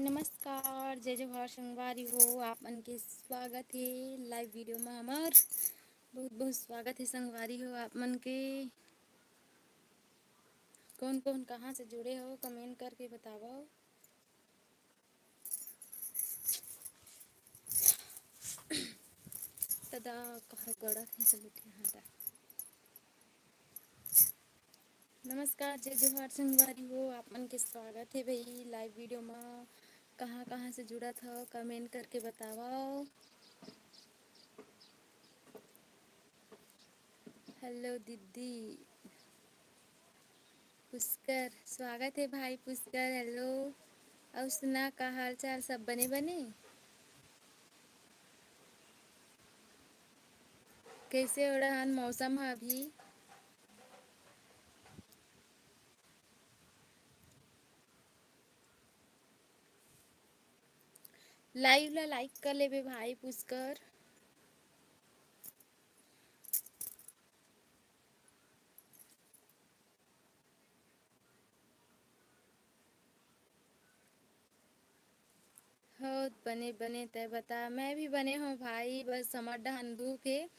नमस्कार, जय जोहार संगवारी हो। आप मन के स्वागत है लाइव वीडियो में हमार बहुत बहुत स्वागत है संगवारी हो आप मन के। कौन कौन कहाँ से जुड़े हो कमेंट करके बताओ। तदा कहा गड़ा है सब हाँ। नमस्कार, जय जोहार संगवारी हो आप मन के स्वागत है भाई लाइव वीडियो में। कहाँ कहाँ से जुड़ा था कमेंट करके बताओ। हेलो दीदी पुष्कर, स्वागत है भाई पुष्कर। हेलो और सुना का हाल चाल, सब बने बने? कैसे हो रहा मौसम है अभी? लाइव ला लाइक कर लेबे भाई पुष्कर। हो बने बने तय बता। मैं भी बने हूँ भाई, बस समर डहन धूप है।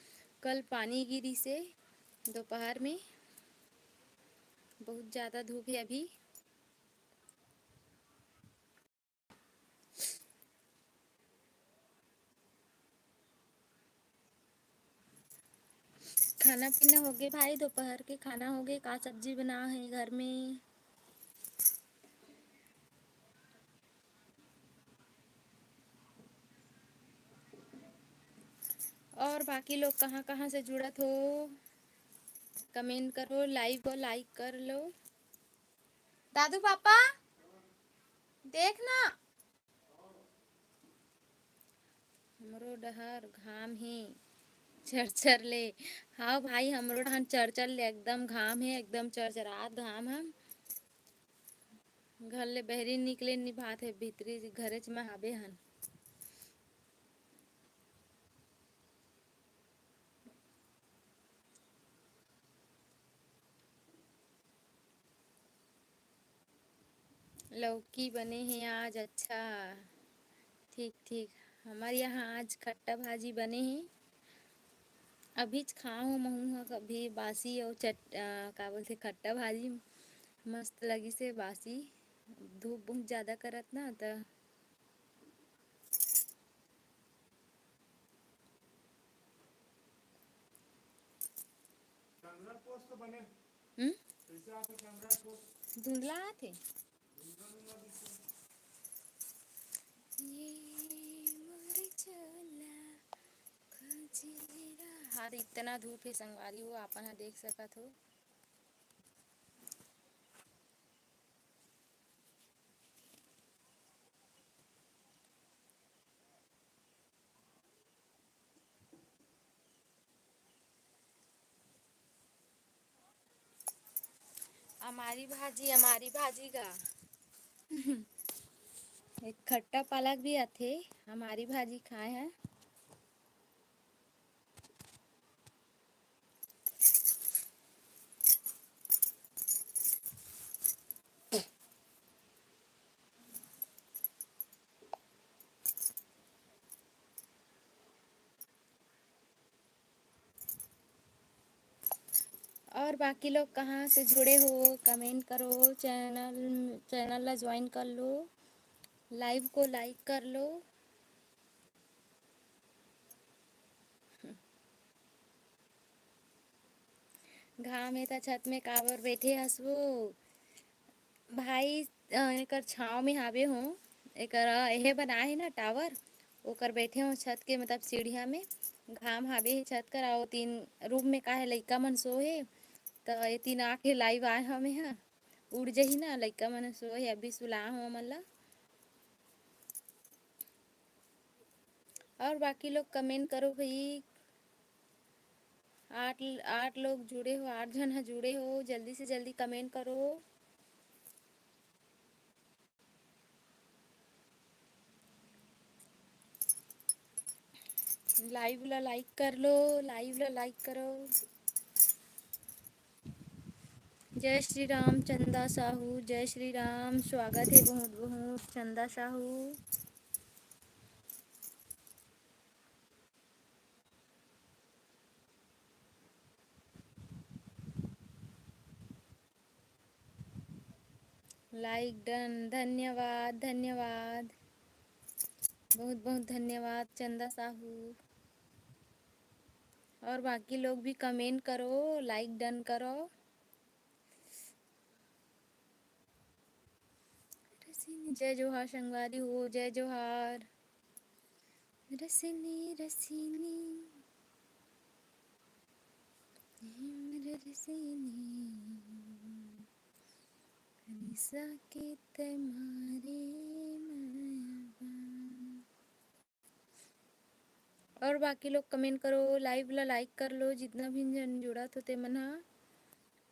कल पानी गिरी से दोपहर में बहुत ज़्यादा धूप है अभी। खाना पीना हो गए भाई, दोपहर के खाना हो गए। का सब्जी बना है घर में? और बाकी लोग कहाँ कहाँ से जुड़त हो कमेंट करो, लाइव को लाइक कर लो। दादू पापा देखना हमरो डहर घाम ही चरचर ले। हाँ भाई हमरो डहर चरचर ले, एकदम घाम है, एकदम चरचरात घाम है। घर ले बहरी निकले नि भात है, भीतरी घरे में हाबे हन। लौकी बने हैं आज, अच्छा ठीक ठीक। हमारे यहाँ आज खट्टा भाजी बने हैं। अभी खाऊँ महू कभी बासी और का बोलते खट्टा भाजी मस्त लगी से बासी। धूप बहुत ज़्यादा करत ना तो हम्म धुंधला थे ये मोरे चोला खजीरा। हाँ इतना धूप है संगवारी हो, आपन हा देख सकत हो। हमारी भाजी का एक खट्टा पालक भी आथे। हमारी भाजी खाए हैं। और बाकी लोग कहाँ से जुड़े हो कमेंट करो। चैनल ला ज्वाइन कर लो, लाइव को लाइक कर लो। घाम है त छत में काबर बैठे हसबो भाई। एकर छाँव में हावे हूँ। एकर एहे बनाए है ना टावर, ओकर बैठे हूँ छत के मतलब सीढ़िया में। घाम हावे है छत कर, और तीन रूम में का है लइका मन सोए तो ये तीन आके लाइव आए हमें यहाँ उड़ जही ना लइका मन सोए अभी सुला हूँ मन ला। और बाकी लोग कमेंट करो भाई। आठ आठ लोग जुड़े हो, 8 जन है जुड़े हो, जल्दी से जल्दी कमेंट करो। लाइव ला लाइक कर लो, लाइव ला लाइक करो। जय श्री राम चंदा साहू, जय श्री राम, स्वागत है बहुत बहुत चंदा साहू। लाइक डन, धन्यवाद धन्यवाद, बहुत बहुत धन्यवाद चंदा साहू। और बाकी लोग भी कमेंट करो, लाइक डन करो। जय जोहार संगवारी हो, जय जोहार। रसनी रसीनी रसीनी निशा के तुम्हारे माया। और बाकी लोग कमेंट करो, लाइव ला लाइक कर लो, जितना भी जन जुड़ा तो ते मन हा।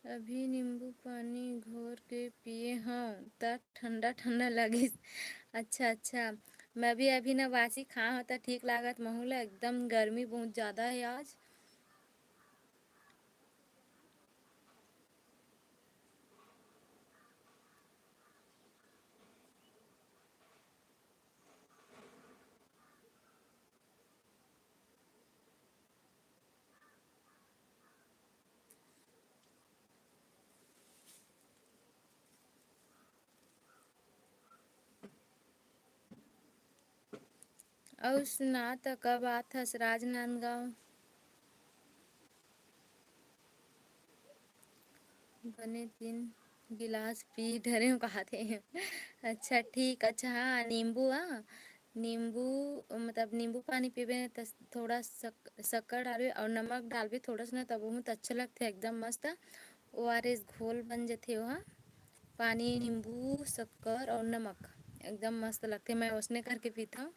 अभी नींबू पानी घोर के पिए हाँ त ठंडा ठंडा लगी। अच्छा अच्छा, मैं भी अभी ना बासी खा हाँ त ठीक लागत महूला, एकदम गर्मी बहुत ज़्यादा है आज। और सुना तो कब आत हस राजनांदगांव। बने 3 गिलास पी डरे हो कहते हैं। अच्छा ठीक, अच्छा हाँ नींबू, हाँ नींबू, मतलब नींबू पानी पीबे तो थोड़ा शक्कर डालबे और नमक डालबे थोड़ा सा ना, तब बहुत अच्छा लगता है, एकदम मस्त। ORS घोल बन जाते हो, हाँ पानी नींबू शक्कर और नमक, एकदम मस्त लगते, मैं उसने करके पीता हूँ।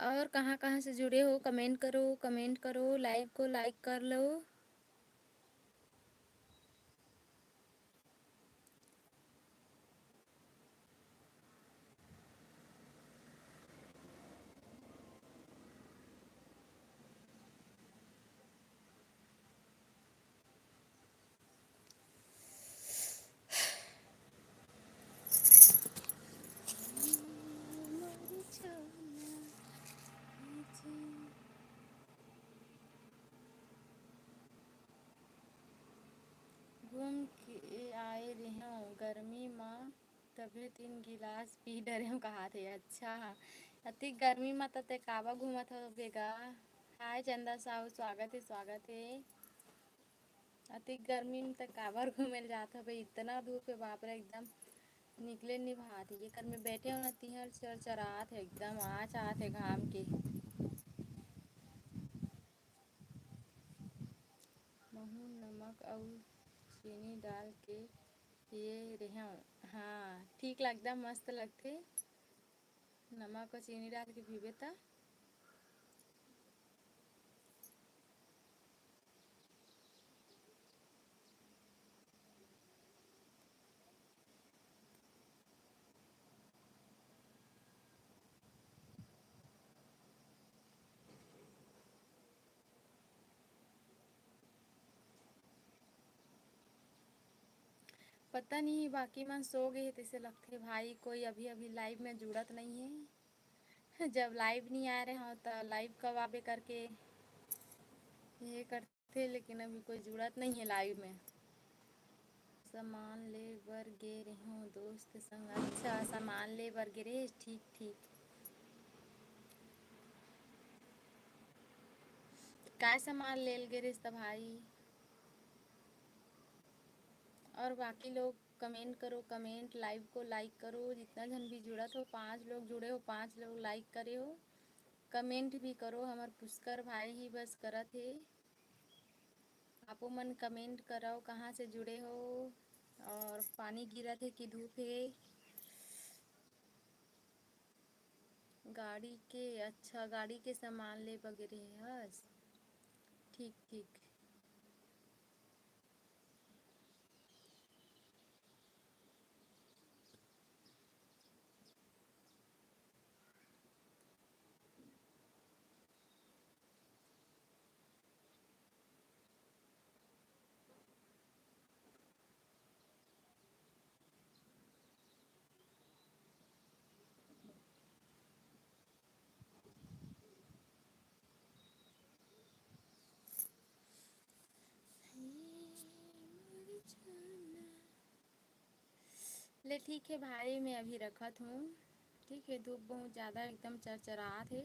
और कहाँ कहाँ से जुड़े हो, कमेंट करो कमेंट करो, लाइव को लाइक कर लो। घूम के आए रहो गर्मी माँ, तभी 3 गिलास पी डरे हम कहा थे। अच्छा अति गर्मी में तो ते काबा घूमत हो बेगा। हाय चंदा साहू, स्वागत है स्वागत है। अति गर्मी में तो काबर घूमे जात हो भाई, इतना धूप है बाप रे, एकदम निकले नहीं भात, ये कर में बैठे हो ना तिहर चर चरात है, एकदम आच आत है घाम के। महू नमक और चीनी डाल के पिए रहे। हाँ ठीक लगता, मस्त लगते, नमक और चीनी डाल के पीबे ता। पता नहीं बाकी मन सो गए तैसे लगते भाई, कोई अभी अभी लाइव में जुड़त नहीं है। जब लाइव नहीं आ रहे हो तो लाइव कब आबे करके ये करते, लेकिन अभी कोई जुड़त नहीं है लाइव में। सामान ले बर गे रहो दोस्त संग, अच्छा सामान ले बर गे रे, ठीक ठीक। काय सामान लेल गे रे भाई। और बाकी लोग कमेंट करो, कमेंट लाइव को लाइक करो, जितना जन भी जुड़ा हो, 5 लोग जुड़े हो, 5 लोग लाइक करे हो, कमेंट भी करो। हमार पुष्कर भाई ही बस करत है, आपो मन कमेंट कराओ कहाँ से जुड़े हो। और पानी गिरत है कि धूप है। गाड़ी के, अच्छा गाड़ी के सामान ले वगैरह है, हस ठीक ठीक। चले ठीक है भाई, मैं अभी रखत हूँ। ठीक है, धूप बहुत ज़्यादा एकदम चरचरात है।